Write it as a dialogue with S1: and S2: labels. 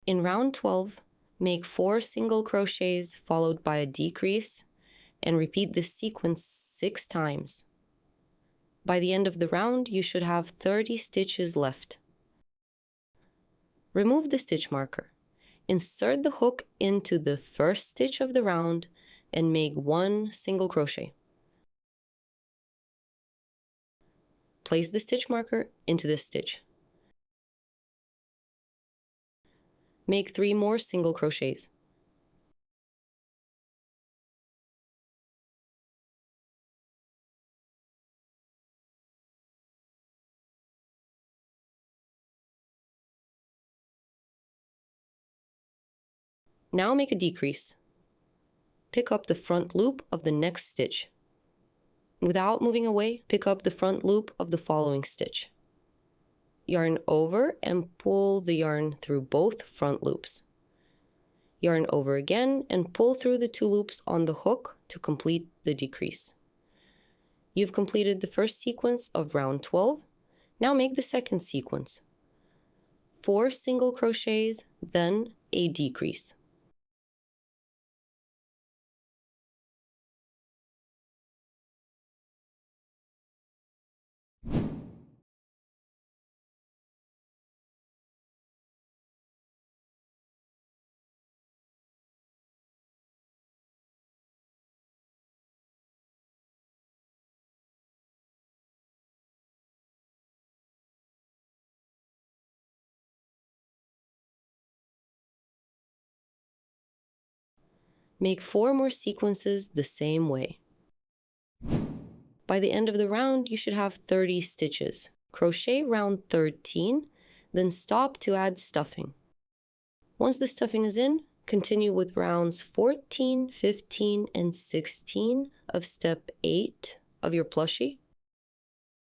S1: In round 12, make 4 single crochets followed by a decrease and repeat this sequence 6 times. By the end of the round, you should have 30 stitches left. Remove the stitch marker. Insert the hook into the first stitch of the round and make 1 single crochet. Place the stitch marker into this stitch. Make 3 more single crochets. Now make a decrease. Pick up the front loop of the next stitch. Without moving away, pick up the front loop of the following stitch. Yarn over and pull the yarn through both front loops. Yarn over again and pull through the 2 loops on the hook to complete the decrease. You've completed the first sequence of round 12. Now make the second sequence. 4 single crochets, then a decrease. Make 4 more sequences the same way. By the end of the round, you should have 30 stitches. Crochet round 13, then stop to add stuffing. Once the stuffing is in, continue with rounds 14, 15, and 16 of step 8 of your plushie.